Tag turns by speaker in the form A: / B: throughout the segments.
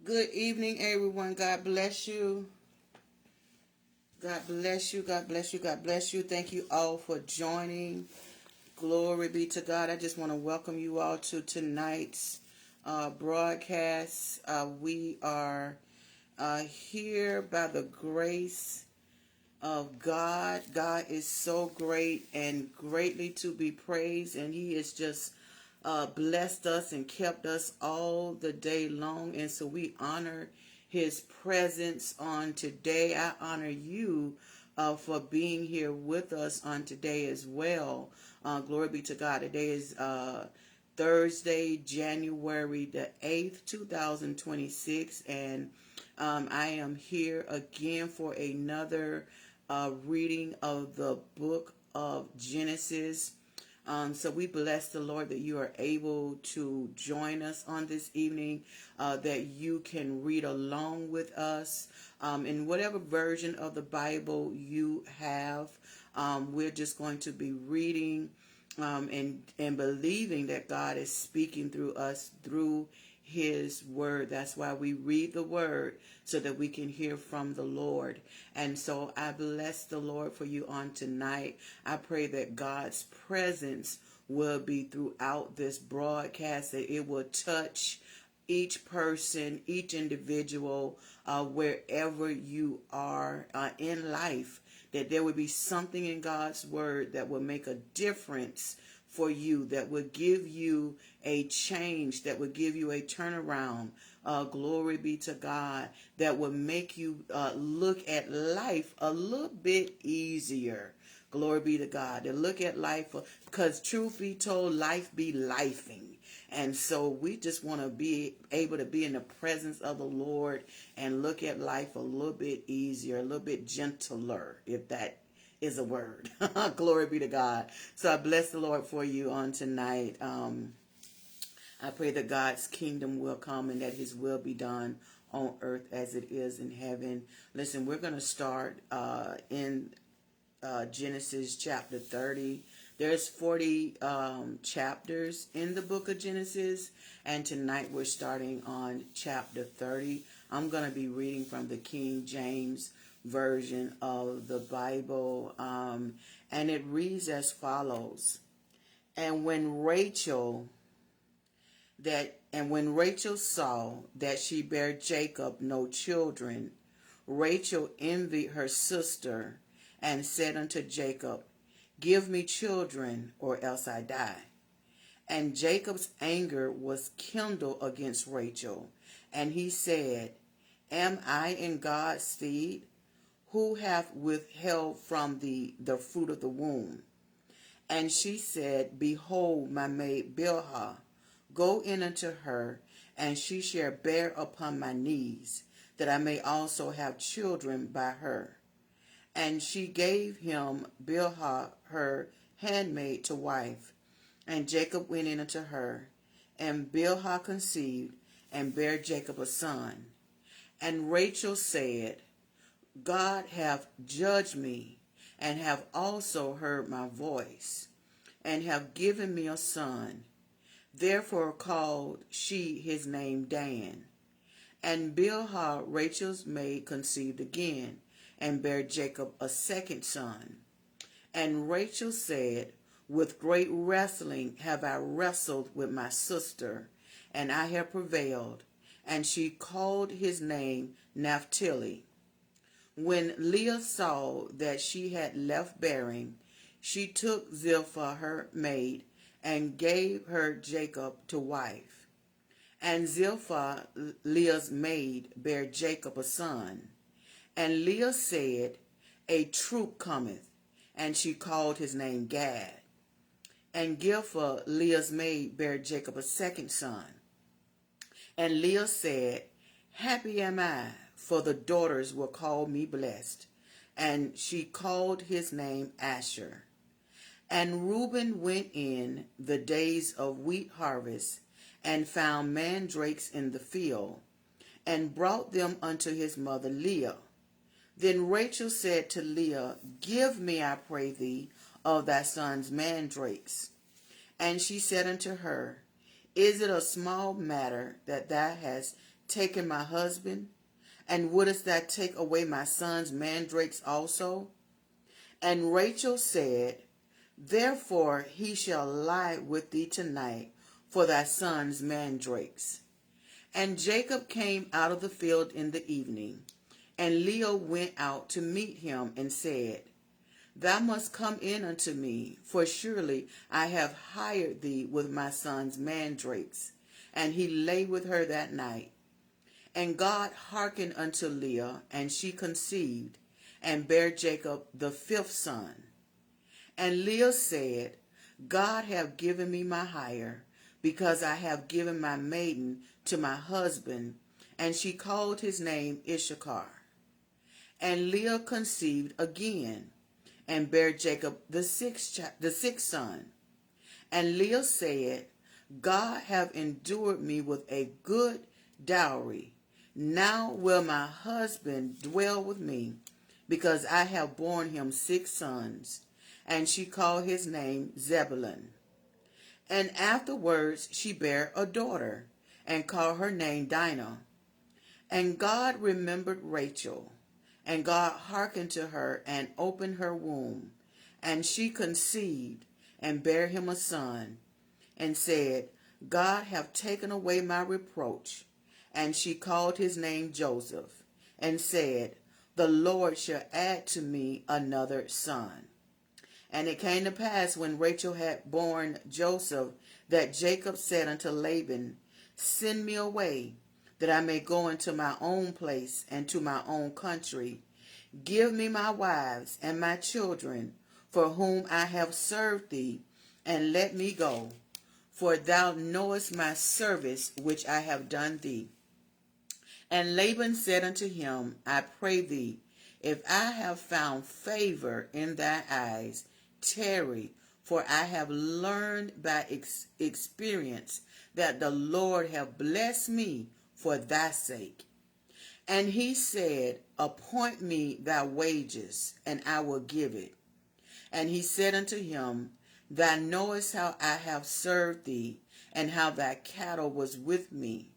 A: Good evening, everyone. God bless you. God bless you. God bless you. God bless you. Thank you all for joining. Glory be to God. I just want to welcome you all to tonight's broadcast. We are here by the grace of God. God is so great and greatly to be praised, and He has just blessed us and kept us all the day long. And so we honor His presence on today. I honor you for being here with us on today as well. Glory be to God. Today is Thursday, January the 8th, 2026, and I am here again for another reading of the book of Genesis. So we bless the Lord that you are able to join us on this evening, that you can read along with us in whatever version of the Bible you have. We're just going to be reading and believing that God is speaking through us through His word. That's why we read the word, so that we can hear from the Lord. And so I bless the Lord for you on tonight. I pray that God's presence will be throughout this broadcast, that it will touch each person, each individual, wherever you are in life, that there would be something in God's word that will make a difference for you, that will give you a change, that will give you a turnaround. Glory be to God, that will make you look at life a little bit easier. Glory be to God. To look at life, because truth be told, life be lifing. And so we just want to be able to be in the presence of the Lord and look at life a little bit easier, a little bit gentler, if that is a word. Glory be to God. So I bless the Lord for you on tonight. I pray that God's kingdom will come and that His will be done on earth as it is in heaven. Listen, we're going to start in Genesis chapter 30. There's 40 chapters in the book of Genesis, and tonight we're starting on chapter 30. I'm going to be reading from the King James version of the Bible, and it reads as follows. And when Rachel saw that she bare Jacob no children, Rachel envied her sister, and said unto Jacob, Give me children, or else I die. And Jacob's anger was kindled against Rachel, and he said, Am I in God's stead? Who hath withheld from thee the fruit of the womb? And she said, Behold, my maid Bilhah, go in unto her, and she shall bear upon my knees, that I may also have children by her. And she gave him Bilhah her handmaid to wife. And Jacob went in unto her, and Bilhah conceived, and bare Jacob a son. And Rachel said, God hath judged me, and hath also heard my voice, and hath given me a son. Therefore called she his name Dan. And Bilhah Rachel's maid conceived again, and bare Jacob a second son. And Rachel said, With great wrestling have I wrestled with my sister, and I have prevailed. And she called his name Naphtali. When Leah saw that she had left bearing, she took Zilpah her maid, and gave her Jacob to wife. And Zilpah, Leah's maid, bare Jacob a son. And Leah said, A troop cometh, and she called his name Gad. And Zilpah, Leah's maid, bare Jacob a second son. And Leah said, Happy am I, for the daughters will call me blessed. And she called his name Asher. And Reuben went in the days of wheat harvest, and found mandrakes in the field, and brought them unto his mother Leah. Then Rachel said to Leah, Give me, I pray thee, of thy son's mandrakes. And she said unto her, Is it a small matter that thou hast taken my husband? And wouldest thou take away my son's mandrakes also? And Rachel said, Therefore he shall lie with thee tonight for thy son's mandrakes. And Jacob came out of the field in the evening, and Leah went out to meet him and said, Thou must come in unto me, for surely I have hired thee with my son's mandrakes. And he lay with her that night. And God hearkened unto Leah, and she conceived, and bare Jacob the fifth son. And Leah said, God hath given me my hire, because I have given my maiden to my husband. And she called his name Issachar. And Leah conceived again, and bare Jacob the sixth son. And Leah said, God hath endured me with a good dowry. Now will my husband dwell with me, because I have borne him 6 sons. And she called his name Zebulun. And afterwards she bare a daughter, and called her name Dinah. And God remembered Rachel, and God hearkened to her, and opened her womb. And she conceived, and bare him a son, and said, God hath taken away my reproach. And she called his name Joseph, and said, The Lord shall add to me another son. And it came to pass, when Rachel had borne Joseph, that Jacob said unto Laban, Send me away, that I may go into my own place and to my own country. Give me my wives and my children, for whom I have served thee, and let me go. For thou knowest my service which I have done thee. And Laban said unto him, I pray thee, if I have found favor in thy eyes, tarry, for I have learned by experience that the Lord hath blessed me for thy sake. And he said, Appoint me thy wages, and I will give it. And he said unto him, Thou knowest how I have served thee, and how thy cattle was with me.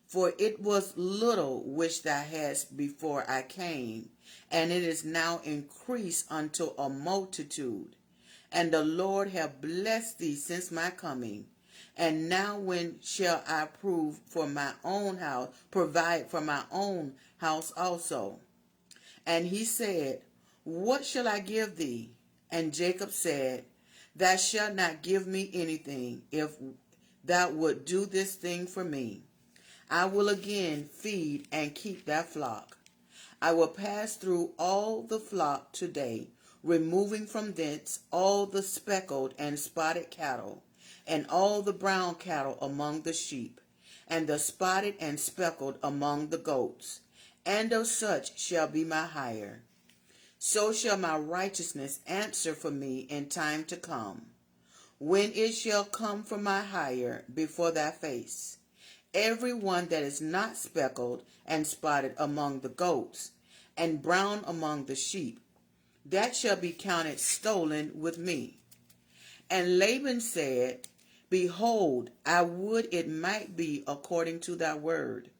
A: For it was little which thou hadst before I came, and it is now increased unto a multitude. And the Lord hath blessed thee since my coming. And now when shall I provide for my own house also? And he said, What shall I give thee? And Jacob said, Thou shalt not give me anything, if thou wilt do this thing for me. I will again feed and keep thy flock. I will pass through all the flock today, removing from thence all the speckled and spotted cattle, and all the brown cattle among the sheep, and the spotted and speckled among the goats, and of such shall be my hire. So shall my righteousness answer for me in time to come, when it shall come for my hire before thy face. Every one that is not speckled and spotted among the goats, and brown among the sheep, that shall be counted stolen with me. And Laban said, Behold, I would it might be according to thy word.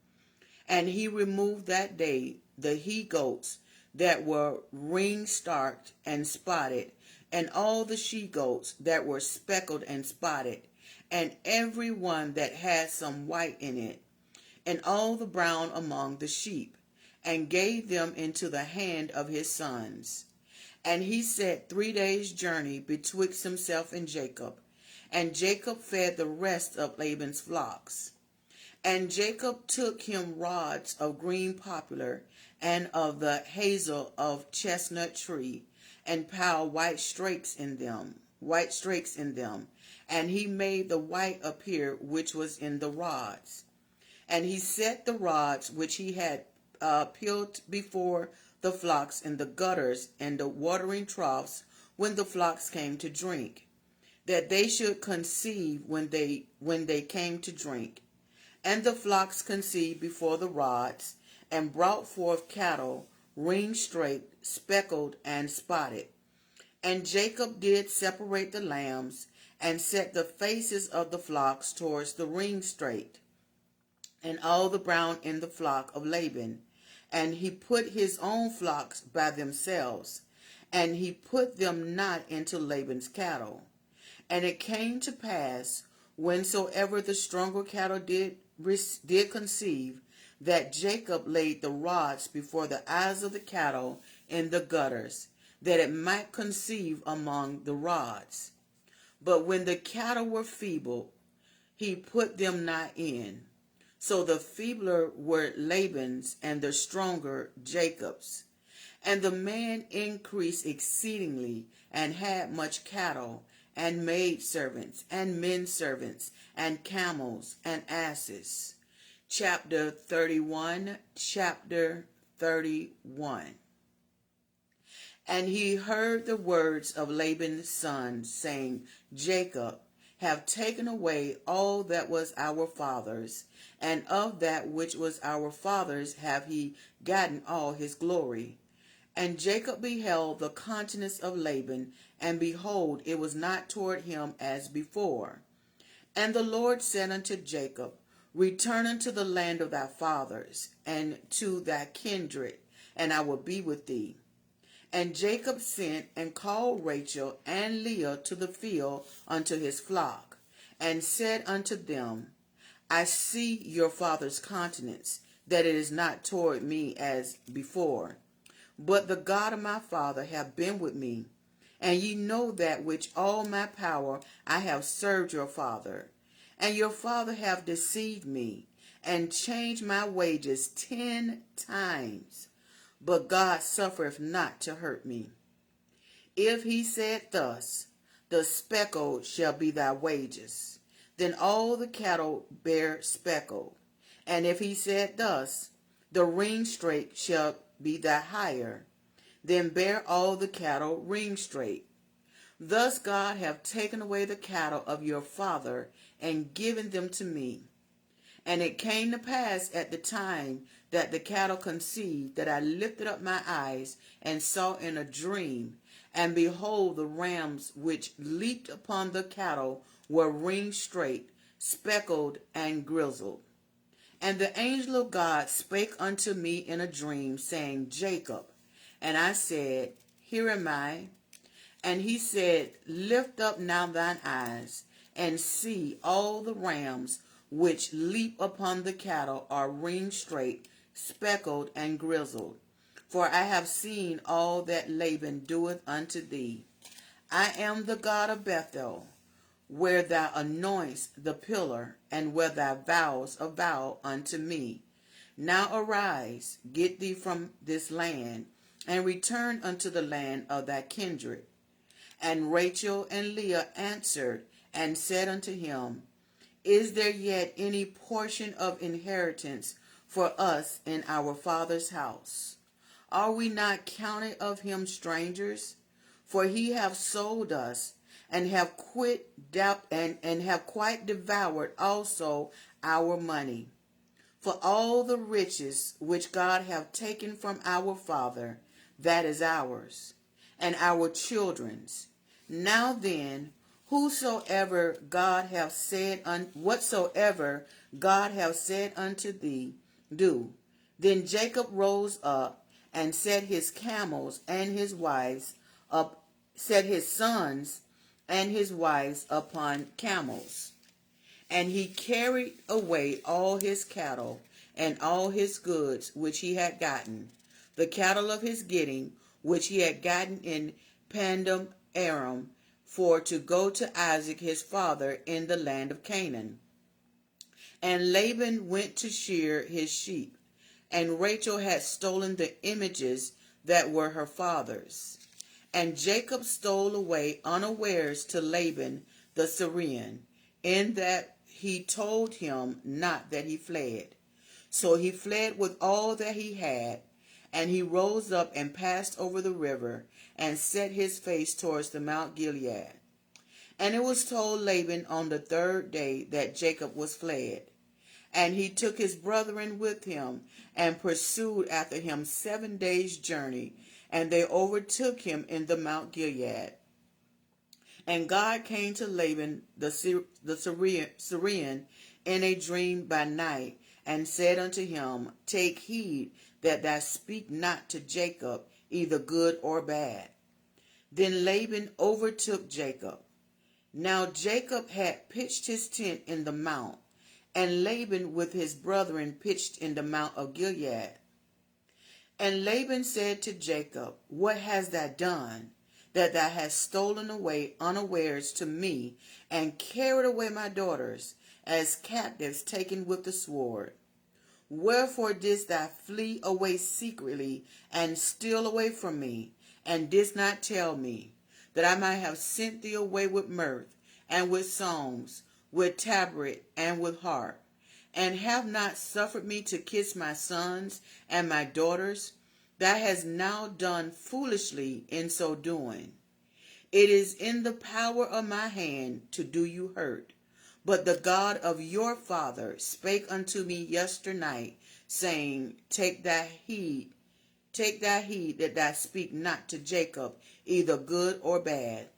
A: And he removed that day the he-goats that were ring-starked and spotted, and all the she-goats that were speckled and spotted, and every one that had some white in it, and all the brown among the sheep, and gave them into the hand of his sons. And he set 3 days' journey betwixt himself and Jacob fed the rest of Laban's flocks. And Jacob took him rods of green poplar, and of the hazel of chestnut tree, and piled white strakes in them, and he made the white appear which was in the rods. And he set the rods which he had peeled before the flocks in the gutters and the watering troughs when the flocks came to drink, that they should conceive when they came to drink. And the flocks conceived before the rods, and brought forth cattle, ring-straked, speckled, and spotted. And Jacob did separate the lambs, and set the faces of the flocks towards the ring-straked, and all the brown in the flock of Laban. And he put his own flocks by themselves, and he put them not into Laban's cattle. And it came to pass, whensoever the stronger cattle did conceive, that Jacob laid the rods before the eyes of the cattle in the gutters, that it might conceive among the rods. But when the cattle were feeble, he put them not in. So the feebler were Laban's, and the stronger Jacob's. And the man increased exceedingly, and had much cattle, and maidservants, and men servants, and camels, and asses. Chapter 31. And he heard the words of Laban's son, saying, Jacob have taken away all that was our father's, and of that which was our father's have he gotten all his glory. And Jacob beheld the countenance of Laban, and behold, it was not toward him as before. And the Lord said unto Jacob, Return unto the land of thy fathers, and to thy kindred, and I will be with thee. And Jacob sent and called Rachel and Leah to the field unto his flock, and said unto them, I see your father's countenance, that it is not toward me as before. But the God of my father hath been with me, and ye know that which all my power I have served your father. And your father hath deceived me, and changed my wages 10 times. But God suffereth not to hurt me. If he said thus, the speckle shall be thy wages, then all the cattle bear speckle. And if he said thus, the ringstraight shall be thy hire, then bear all the cattle ringstraight. Thus God hath taken away the cattle of your father, and given them to me. And it came to pass at the time that the cattle conceived, that I lifted up my eyes, and saw in a dream, and behold, the rams which leaped upon the cattle were ringstraight, speckled, and grizzled. And the angel of God spake unto me in a dream, saying, Jacob. And I said, Here am I. And he said, Lift up now thine eyes, and see all the rams which leap upon the cattle are ringstraight, speckled, and grizzled. For I have seen all that Laban doeth unto thee. I am the God of Bethel, where thou anointest the pillar, and where thou vowest a vow unto me. Now arise, get thee from this land, and return unto the land of thy kindred. And Rachel and Leah answered and said unto him, Is there yet any portion of inheritance for us in our father's house? Are we not counted of him strangers? For he hath sold us, and have quite devoured also our money. For all the riches which God hath taken from our father, that is ours, and our children's. Now then, whatsoever God hath said unto thee, do. Then Jacob rose up, and set his camels and his wives up, set his sons and his wives upon camels. And he carried away all his cattle and all his goods which he had gotten, the cattle of his getting, which he had gotten in Paddan Aram, for to go to Isaac his father in the land of Canaan. And Laban went to shear his sheep, and Rachel had stolen the images that were her father's. And Jacob stole away unawares to Laban the Syrian, in that he told him not that he fled. So he fled with all that he had, and he rose up and passed over the river, and set his face towards the Mount Gilead. And it was told Laban on the 3rd day that Jacob was fled. And he took his brethren with him, and pursued after him 7 days' journey, and they overtook him in the Mount Gilead. And God came to Laban the Syrian in a dream by night, and said unto him, Take heed that thou speak not to Jacob either good or bad. Then Laban overtook Jacob. Now Jacob had pitched his tent in the mount, and Laban with his brethren pitched in the mount of Gilead. And Laban said to Jacob, What hast thou done, that thou hast stolen away unawares to me, and carried away my daughters, as captives taken with the sword? Wherefore didst thou flee away secretly, and steal away from me, and didst not tell me, that I might have sent thee away with mirth, and with songs, with tabret, and with harp, and have not suffered me to kiss my sons and my daughters? Thou hast now done foolishly in so doing. It is in the power of my hand to do you hurt. But the God of your father spake unto me yesternight, saying, Take thy heed that thou speak not to Jacob either good or bad.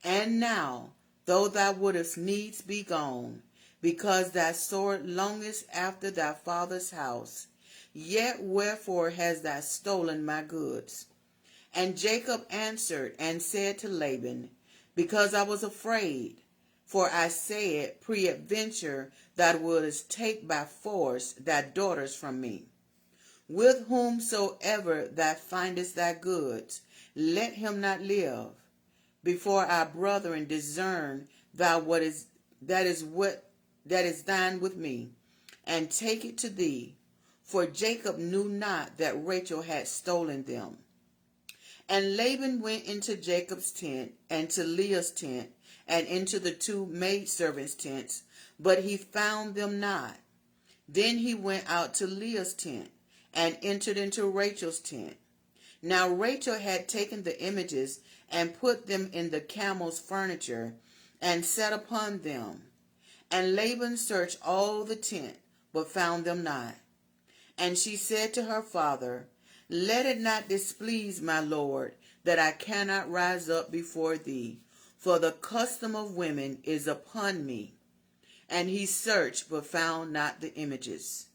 A: And now, though thou wouldest needs be gone, because thy sword longest after thy father's house, yet wherefore hast thou stolen my goods? And Jacob answered and said to Laban, Because I was afraid, for I said, Peradventure thou wouldest take by force thy daughters from me. With whomsoever thou findest thy goods, let him not live, before our brethren discern thou that is thine with me, and take it to thee. For Jacob knew not that Rachel had stolen them. And Laban went into Jacob's tent, and to Leah's tent, and into the two maidservants' tents, but he found them not. Then he went out to Leah's tent, and entered into Rachel's tent. Now Rachel had taken the images, and put them in the camel's furniture, and sat upon them. And Laban searched all the tent, but found them not. And she said to her father, Let it not displease my lord, that I cannot rise up before thee, for the custom of women is upon me. And he searched, but found not the images.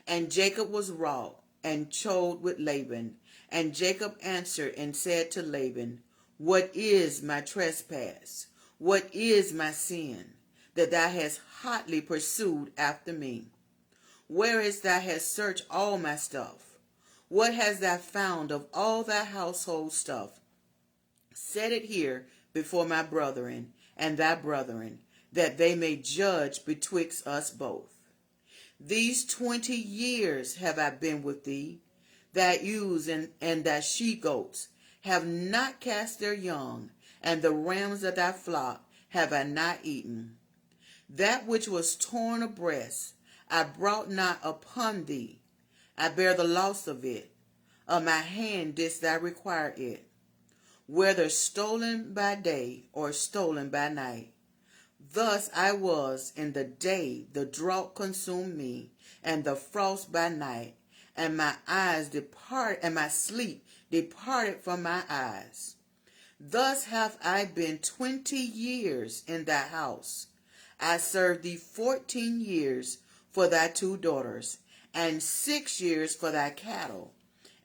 A: And Jacob was wroth, and chode with Laban. And Jacob answered and said to Laban, What is my trespass? What is my sin, that thou hast hotly pursued after me? Whereas thou hast searched all my stuff? What hast thou found of all thy household stuff? Set it here before my brethren and thy brethren, that they may judge betwixt us both. These 20 years have I been with thee. Thy ewes and thy she-goats have not cast their young, and the rams of thy flock have I not eaten. That which was torn abreast I brought not upon thee. I bear the loss of it. Of my hand didst thou require it, whether stolen by day or stolen by night. Thus I was in the day the drought consumed me, and the frost by night, and my sleep departed from my eyes. Thus have I been 20 years in thy house. I served thee 14 years for thy 2 daughters, and 6 years for thy cattle,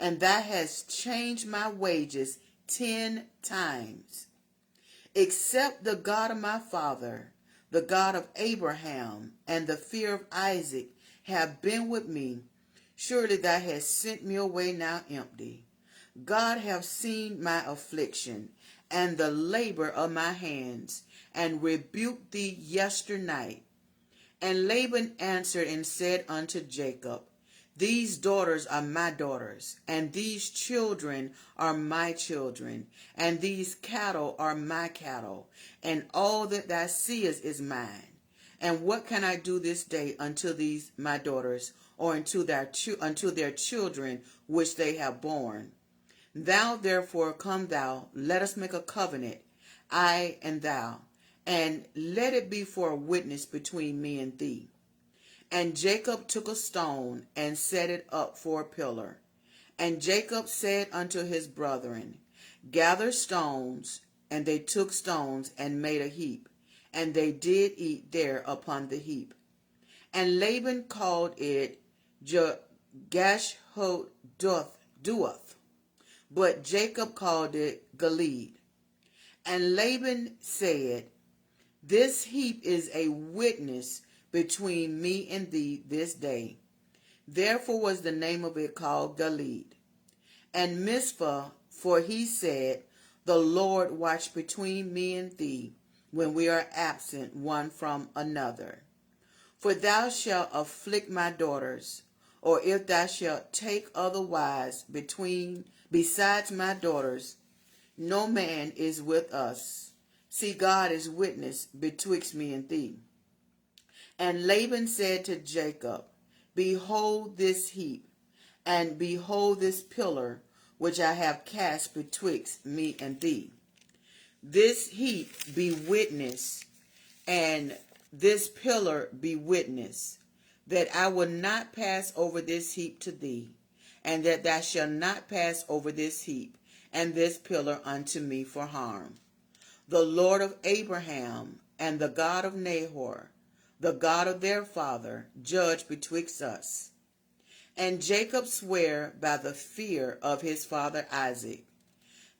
A: and thou hast changed my wages 10 times. Except the God of my father, the God of Abraham, and the fear of Isaac have been with me, surely thou hast sent me away now empty. God hath seen my affliction, and the labor of my hands, and rebuked thee yesternight. And Laban answered and said unto Jacob, These daughters are my daughters, and these children are my children, and these cattle are my cattle, and all that thou seest is mine. And what can I do this day unto these my daughters, or unto their children which they have borne? Thou therefore come thou, let us make a covenant, I and thou, and let it be for a witness between me and thee. And Jacob took a stone and set it up for a pillar. And Jacob said unto his brethren, Gather stones. And they took stones and made a heap, and they did eat there upon the heap. And Laban called it Gashhoduth, but Jacob called it Gilead. And Laban said, This heap is a witness between me and thee this day. Therefore was the name of it called Gilead. And Mizpah, for he said, The Lord watch between me and thee, when we are absent one from another. For thou shalt afflict my daughters, or if thou shalt take other wives besides my daughters, no man is with us. See, God is witness betwixt me and thee. And Laban said to Jacob, Behold this heap, and behold this pillar, which I have cast betwixt me and thee. This heap be witness, and this pillar be witness, that I will not pass over this heap to thee, and that thou shalt not pass over this heap and this pillar unto me for harm. The Lord of Abraham and the God of Nahor, the God of their father, judge betwixt us. And Jacob sware by the fear of his father Isaac.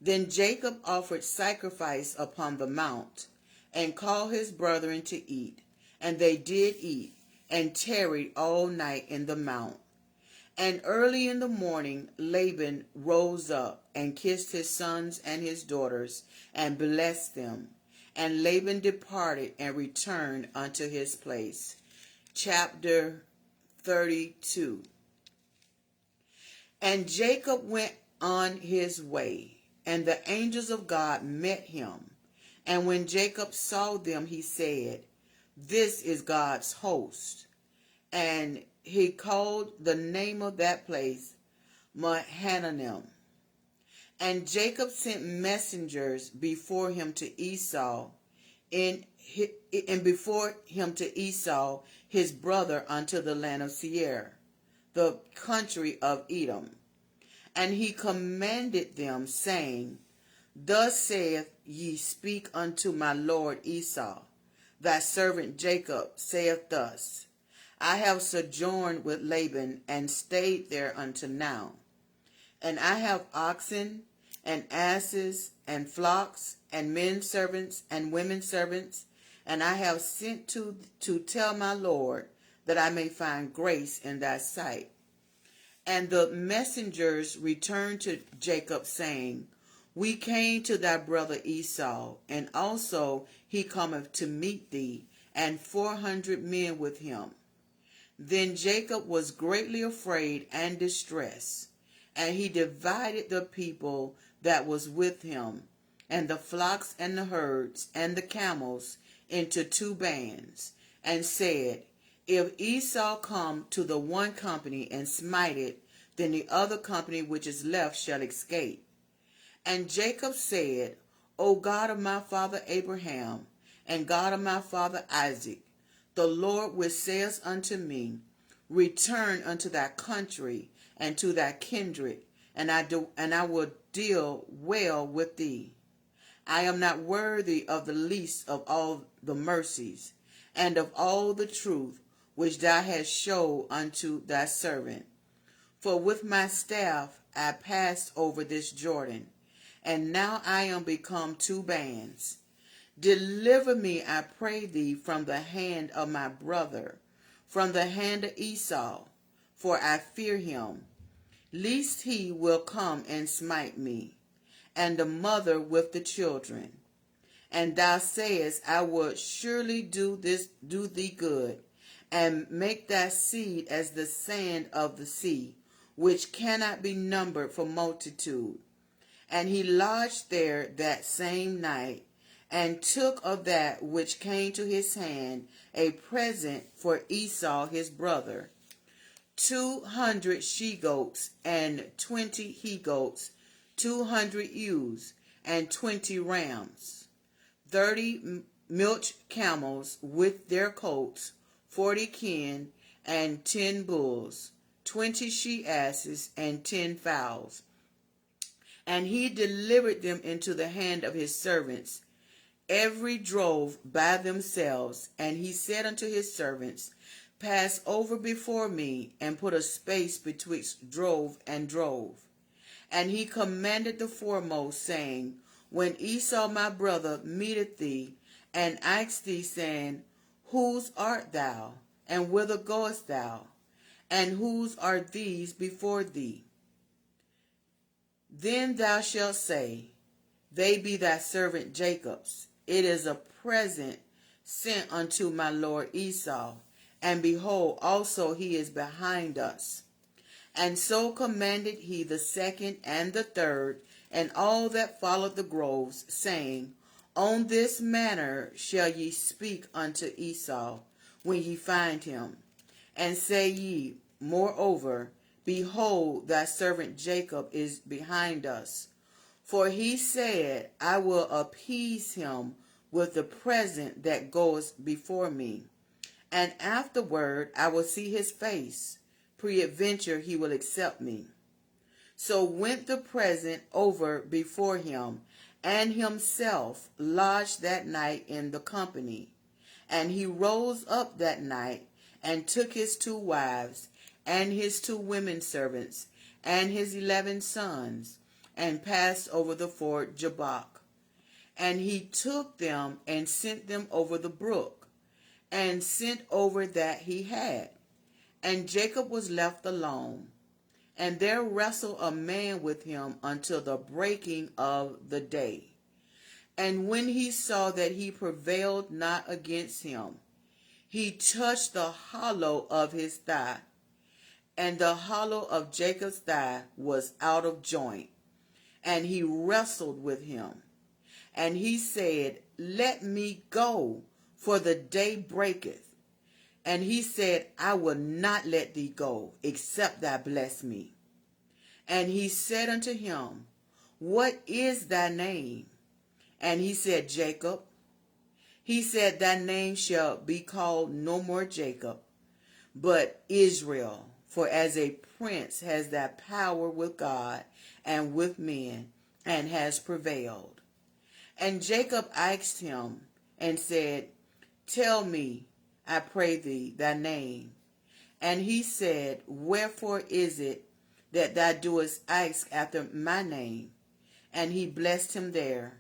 A: Then Jacob offered sacrifice upon the mount, and called his brethren to eat. And they did eat, and tarried all night in the mount. And early in the morning Laban rose up, and kissed his sons and his daughters, and blessed them. And Laban departed, and returned unto his place. Chapter 32. And Jacob went on his way, and the angels of God met him. And when Jacob saw them, he said, This is God's host. And he called the name of that place Mahanaim. And Jacob sent messengers before him to Esau, and before him to Esau his brother unto the land of Seir, the country of Edom. And he commanded them, saying, Thus saith ye, speak unto my lord Esau. Thy servant Jacob saith thus, I have sojourned with Laban, and stayed there unto now. And I have oxen, and asses, and flocks, and men servants, and women servants, and I have sent to tell my Lord, that I may find grace in thy sight. And the messengers returned to Jacob, saying, We came to thy brother Esau, and also he cometh to meet thee, and 400 men with him. Then Jacob was greatly afraid and distressed, and he divided the people that was with him, and the flocks and the herds and the camels, into 2 bands, and said, If Esau come to the one company and smite it, then the other company which is left shall escape. And Jacob said, O God of my father Abraham, and God of my father Isaac, the Lord which says unto me, Return unto thy country and to thy kindred, and I will deal well with thee. I am not worthy of the least of all the mercies, and of all the truth which thou hast showed unto thy servant. For with my staff I passed over this Jordan, and now I am become 2 bands. Deliver me, I pray thee, from the hand of my brother, from the hand of Esau, for I fear him, lest he will come and smite me, and the mother with the children. And thou sayest, I will surely do thee good, and make thy seed as the sand of the sea, which cannot be numbered for multitude. And he lodged there that same night, and took of that which came to his hand a present for Esau his brother, 200 she-goats, and 20 he-goats, 200 ewes, and 20 rams, 30 milch camels with their coats, 40 kine, and 10 bulls, 20 she-asses, and 10 fowls. And he delivered them into the hand of his servants, every drove by themselves. And he said unto his servants, pass over before me, and put a space betwixt drove and drove. And he commanded the foremost, saying, When Esau my brother meeteth thee, and asked thee, saying, Whose art thou, and whither goest thou? And whose are these before thee? Then thou shalt say, They be thy servant Jacob's. It is a present sent unto my lord Esau, and behold, also he is behind us. And so commanded he the second and the third, and all that followed the groves, saying, On this manner shall ye speak unto Esau, when ye find him. And say ye, Moreover, behold, thy servant Jacob is behind us. For he said, I will appease him with the present that goes before me, and afterward I will see his face. Peradventure he will accept me. So went the present over before him, and himself lodged that night in the company. And he rose up that night, and took his 2 wives, and his 2 women servants, and his 11 sons, and passed over the ford Jabbok. And he took them, and sent them over the brook, and sent over that he had. And Jacob was left alone. And there wrestled a man with him until the breaking of the day. And when he saw that he prevailed not against him, he touched the hollow of his thigh. And the hollow of Jacob's thigh was out of joint. And he wrestled with him. And he said, Let me go, for the day breaketh. And he said, I will not let thee go, except thou bless me. And he said unto him, What is thy name? And he said, Jacob. He said, Thy name shall be called no more Jacob, but Israel. For as a prince has thy power with God and with men, and has prevailed. And Jacob asked him, and said, Tell me, I pray thee, thy name. And he said, Wherefore is it that thou doest ask after my name? And he blessed him there.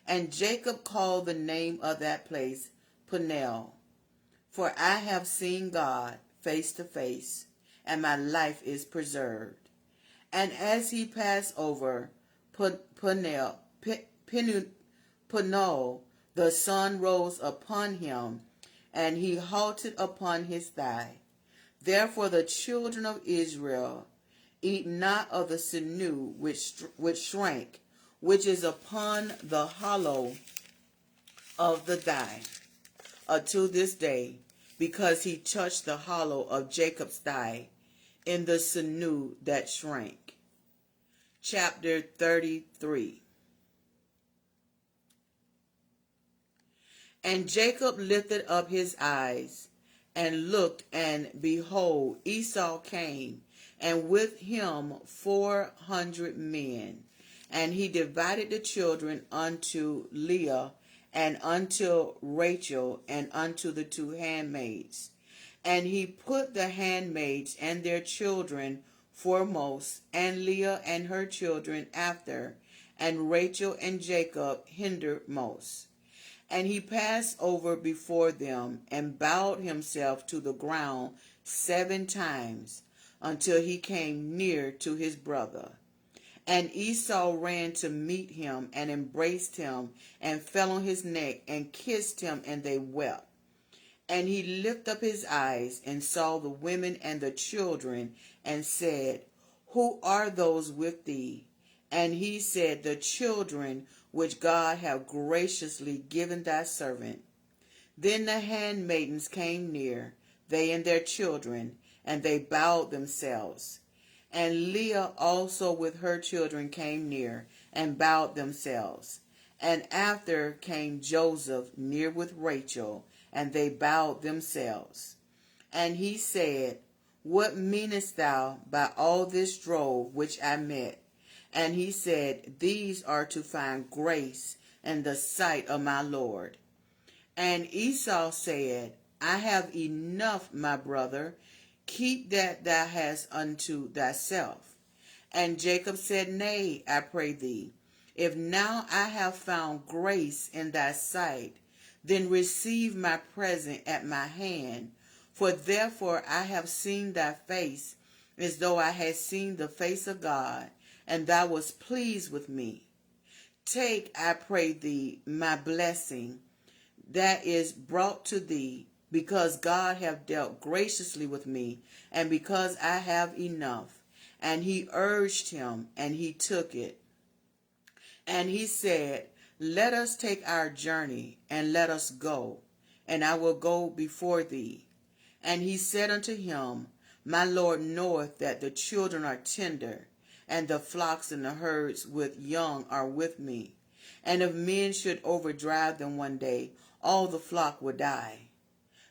A: And Jacob called the name of that place Peniel. For I have seen God face to face, and my life is preserved. And as he passed over Peniel, the sun rose upon him, and he halted upon his thigh. Therefore the children of Israel eat not of the sinew which shrank, which is upon the hollow of the thigh, to this day, because he touched the hollow of Jacob's thigh in the sinew that shrank. Chapter 33. And Jacob lifted up his eyes, and looked, and behold, Esau came, and with him 400 men. And he divided the children unto Leah, and unto Rachel, and unto the 2 handmaids. And he put the handmaids and their children foremost, and Leah and her children after, and Rachel and Jacob hindermost. And he passed over before them, and bowed himself to the ground 7 times, until he came near to his brother. And Esau ran to meet him, and embraced him, and fell on his neck, and kissed him, and they wept. And he lifted up his eyes, and saw the women and the children, and said, Who are those with thee? And he said, The children which God hath graciously given thy servant. Then the handmaidens came near, they and their children, and they bowed themselves. And Leah also with her children came near, and bowed themselves. And after came Joseph near with Rachel, and they bowed themselves. And he said, What meanest thou by all this drove which I met? And he said, These are to find grace in the sight of my Lord. And Esau said, I have enough, my brother. Keep that thou hast unto thyself. And Jacob said, Nay, I pray thee, if now I have found grace in thy sight, then receive my present at my hand. For therefore I have seen thy face, as though I had seen the face of God, and thou wast pleased with me. Take, I pray thee, my blessing that is brought to thee, because God hath dealt graciously with me, and because I have enough. And he urged him, and he took it. And he said, Let us take our journey, and let us go, and I will go before thee. And he said unto him, My Lord knoweth that the children are tender, and the flocks and the herds with young are with me. And if men should overdrive them one day, all the flock will die.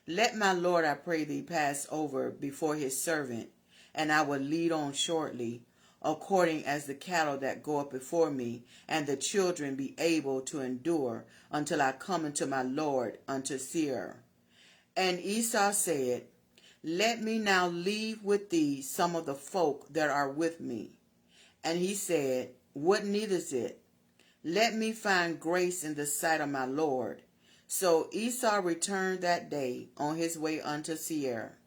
A: Let my Lord, I pray thee, pass over before his servant, and I will lead on shortly, according as the cattle that go up before me, and the children be able to endure until I come unto my Lord unto Seir. And Esau said, Let me now leave with thee some of the folk that are with me. And he said, What needeth it? Let me find grace in the sight of my Lord. So Esau returned that day on his way unto Seir.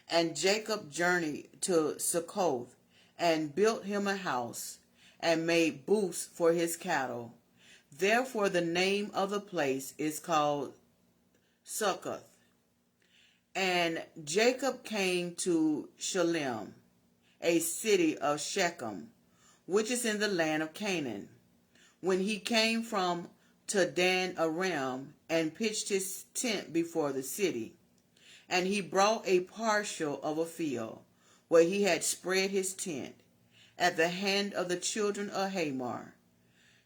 A: And Jacob journeyed to Succoth, and built him a house, and made booths for his cattle. Therefore the name of the place is called Succoth. And Jacob came to Shalem, a city of Shechem, which is in the land of Canaan, when he came from Dan Aram, and pitched his tent before the city. And he brought a partial of a field, where he had spread his tent, at the hand of the children of Hamor,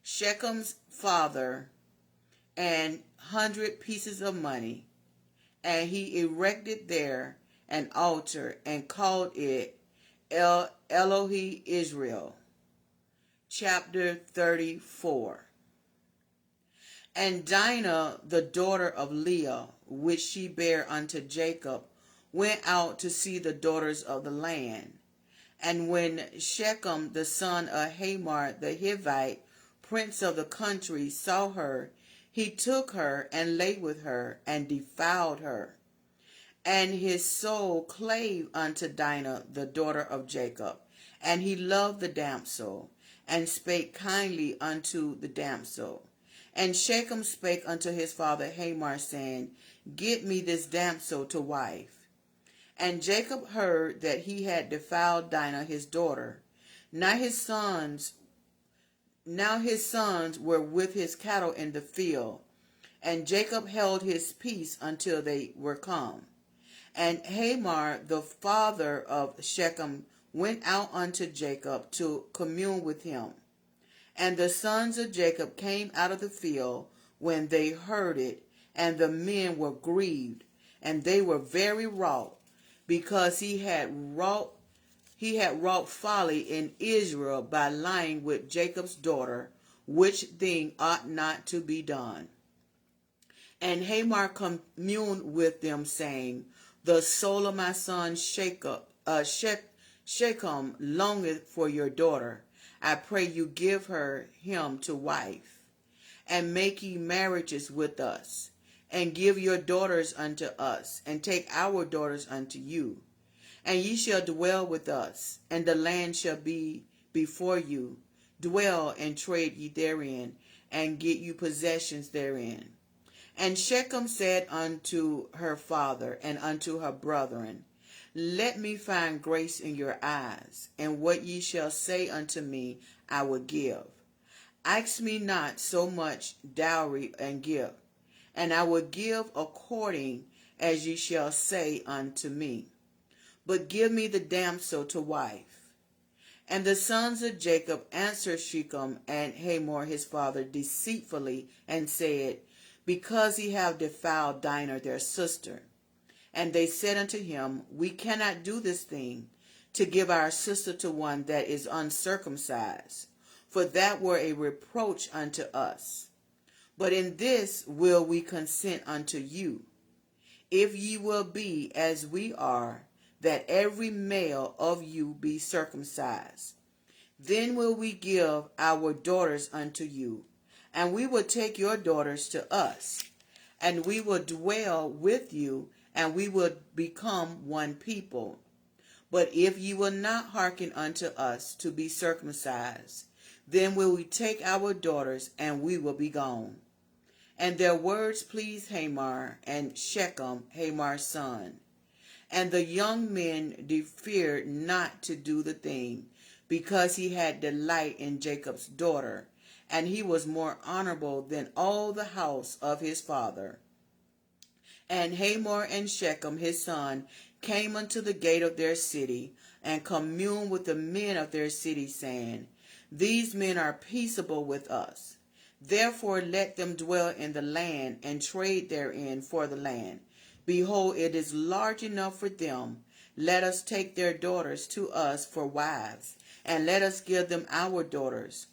A: Shechem's father, and 100 pieces of money. And he erected there an altar, and called it Elohe Israel. Chapter 34. And Dinah, the daughter of Leah, which she bare unto Jacob, went out to see the daughters of the land. And when Shechem, the son of Hamor the Hivite, prince of the country, saw her, he took her and lay with her, and defiled her. And his soul clave unto Dinah, the daughter of Jacob, and he loved the damsel, and spake kindly unto the damsel. And Shechem spake unto his father Hamor, saying, Get me this damsel to wife. And Jacob heard that he had defiled Dinah his daughter. Now his sons were with his cattle in the field, and Jacob held his peace until they were come. And Hamor, the father of Shechem, went out unto Jacob to commune with him. And the sons of Jacob came out of the field when they heard it, and the men were grieved, and they were very wroth, because he had wrought folly in Israel by lying with Jacob's daughter, which thing ought not to be done. And Hamor communed with them, saying, The soul of my son Shechem longeth for your daughter. I pray you give him to wife, and make ye marriages with us, and give your daughters unto us, and take our daughters unto you. And ye shall dwell with us, and the land shall be before you. Dwell and trade ye therein, and get you possessions therein. And Shechem said unto her father and unto her brethren, Let me find grace in your eyes, and what ye shall say unto me I will give. Ask me not so much dowry and gift, and I will give according as ye shall say unto me. But give me the damsel to wife. And the sons of Jacob answered Shechem and Hamor his father deceitfully, and said, Because ye have defiled Dinah their sister. And they said unto him, We cannot do this thing, to give our sister to one that is uncircumcised, for that were a reproach unto us. But in this will we consent unto you. if ye will be as we are, that every male of you be circumcised. Then will we give our daughters unto you, and we will take your daughters to us, and we will dwell with you, and we will become one people. But if ye will not hearken unto us to be circumcised, then will we take our daughters, and we will be gone. And their words pleased Hamor and Shechem, Hamor's son. And the young men feared not to do the thing, because he had delight in Jacob's daughter, and he was more honorable than all the house of his father. And Hamor and Shechem his son came unto the gate of their city, and communed with the men of their city, saying, These men are peaceable with us. Therefore let them dwell in the land, and trade therein for the land. Behold, it is large enough for them. Let us take their daughters to us for wives, and let us give them our daughters.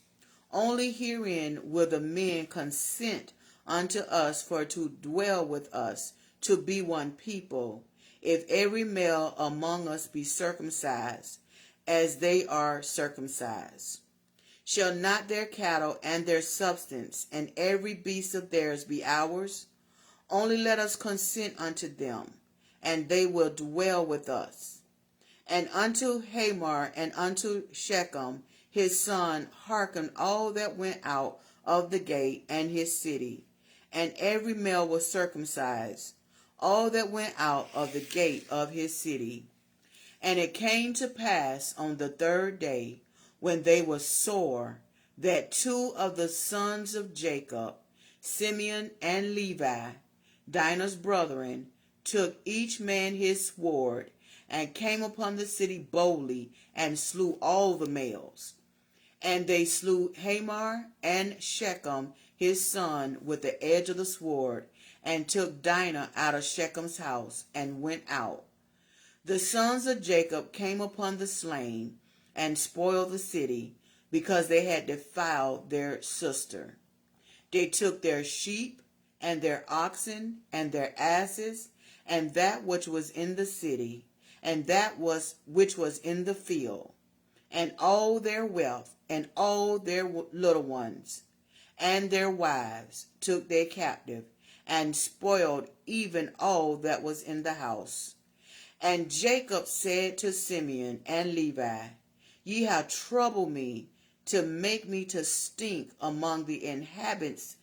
A: Only herein will the men consent unto us for to dwell with us, to be one people, if every male among us be circumcised, as they are circumcised. Shall not their cattle and their substance and every beast of theirs be ours? Only let us consent unto them, and they will dwell with us. And unto Hamor and unto Shechem his son hearkened all that went out of the gate and his city, and every male was circumcised, all that went out of the gate of his city. And it came to pass on the third day, when they were sore, that two of the sons of Jacob, Simeon and Levi, Dinah's brethren, took each man his sword, and came upon the city boldly, and slew all the males. And they slew Hamor and Shechem his son with the edge of the sword, and took Dinah out of Shechem's house, and went out. The sons of Jacob came upon the slain, and spoiled the city, because they had defiled their sister. They took their sheep, and their oxen, and their asses, and that which was in the city, and that which was in the field, and all their wealth, and all their little ones, and their wives took they captive, and spoiled even all that was in the house. And Jacob said to Simeon and Levi, Ye have troubled me to make me to stink among the inhabitants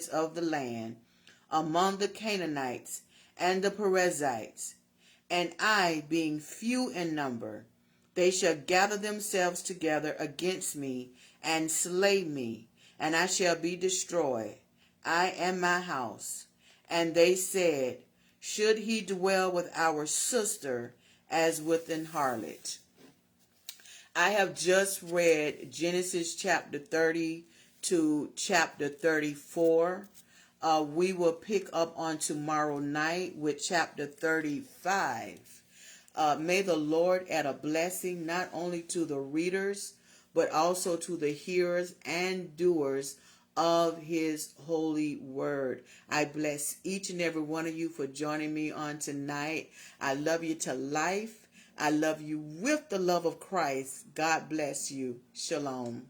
A: of the land, among the Canaanites and the Perizzites. And I, being few in number, they shall gather themselves together against me, and slay me, and I shall be destroyed, I and my house. And they said, Should he dwell with our sister as with an harlot? I have just read Genesis chapter 30 to chapter 34. We will pick up on tomorrow night with chapter 35. May the Lord add a blessing not only to the readers, but also to the hearers and doers of his holy word. I bless each and every one of you for joining me on tonight. I love you to life. I love you with the love of Christ. God bless you. Shalom.